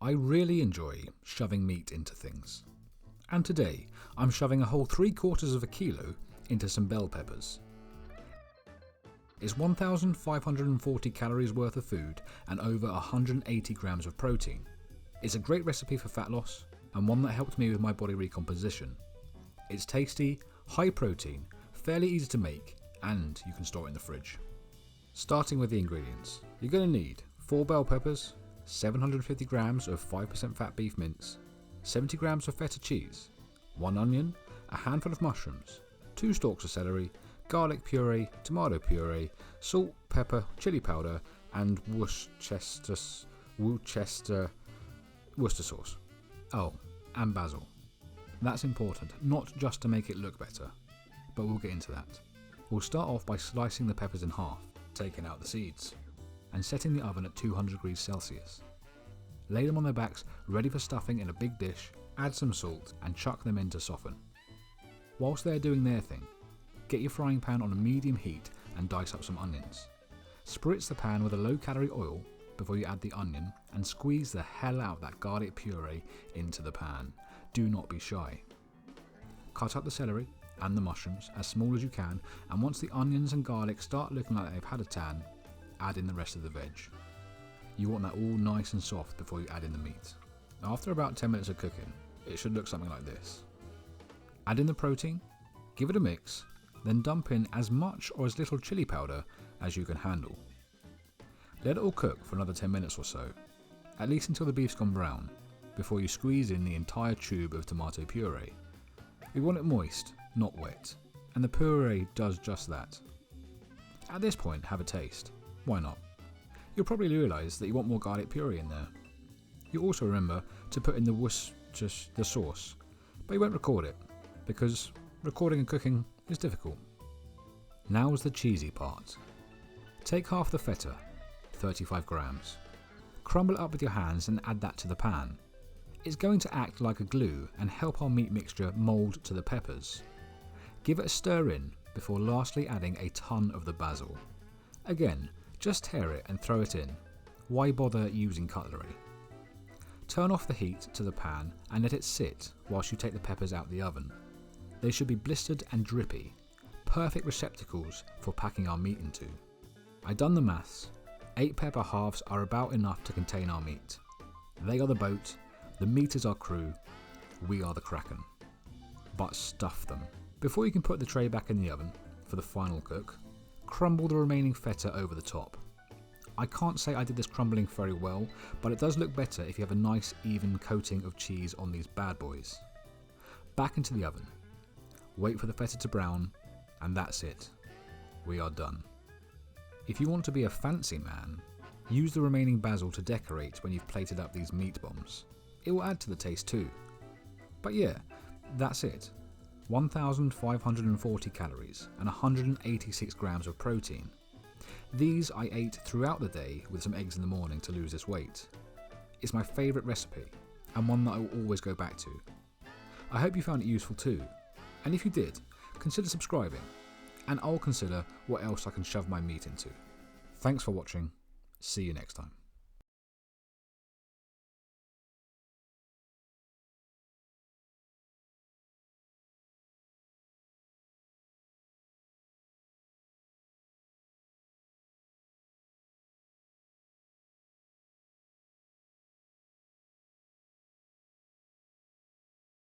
I really enjoy shoving meat into things. And today, I'm shoving a whole 3/4 of a kilo into some bell peppers. It's 1,540 calories worth of food and over 180 grams of protein. It's a great recipe for fat loss and one that helped me with my body recomposition. It's tasty, high protein, fairly easy to make, and you can store it in the fridge. Starting with the ingredients, you're going to need 4 bell peppers, 750 grams of 5% fat beef mince, 70 grams of feta cheese, 1 onion, a handful of mushrooms, 2 stalks of celery, garlic puree, tomato puree, salt, pepper, chili powder, and Worcester sauce. Oh, and basil. That's important, not just to make it look better, but we'll get into that. We'll start off by slicing the peppers in half, taking out the seeds, and setting the oven at 200 degrees Celsius. Lay them on their backs, ready for stuffing in a big dish, add some salt, and chuck them in to soften. Whilst they're doing their thing, get your frying pan on a medium heat and dice up some onions. Spritz the pan with a low-calorie oil before you add the onion and squeeze the hell out of that garlic puree into the pan. Do not be shy. Cut up the celery and the mushrooms as small as you can, and once the onions and garlic start looking like they've had a tan, add in the rest of the veg. You want that all nice and soft before you add in the meat. After about 10 minutes of cooking, it should look something like this. Add in the protein, give it a mix, then dump in as much or as little chili powder as you can handle. Let it all cook for another 10 minutes or so, at least until the beef's gone brown, before you squeeze in the entire tube of tomato puree. We want it moist, not wet, and the puree does just that. At this point, have a taste. Why not? You'll probably realise that you want more garlic puree in there. You'll also remember to put in the Worcester sauce, but you won't record it, because recording and cooking is difficult. Now's the cheesy part. Take half the feta, 35 grams. Crumble it up with your hands and add that to the pan. It's going to act like a glue and help our meat mixture mould to the peppers. Give it a stir in before lastly adding a ton of the basil. Again, just tear it and throw it in. Why bother using cutlery? Turn off the heat to the pan and let it sit whilst you take the peppers out the oven. They should be blistered and drippy, perfect receptacles for packing our meat into. I've done the maths. 8 pepper halves are about enough to contain our meat. They are the boat, the meat is our crew, we are the kraken. But stuff them. Before you can put the tray back in the oven for the final cook, crumble the remaining feta over the top. I can't say I did this crumbling very well, but it does look better if you have a nice even coating of cheese on these bad boys. Back into the oven. Wait for the feta to brown, and that's it. We are done. If you want to be a fancy man, use the remaining basil to decorate when you've plated up these meat bombs. It will add to the taste too. But yeah, that's it. 1,540 calories and 186 grams of protein. These I ate throughout the day with some eggs in the morning to lose this weight. It's my favourite recipe and one that I will always go back to. I hope you found it useful too, and if you did, consider subscribing and I'll consider what else I can shove my meat into. Thanks for watching, see you next time.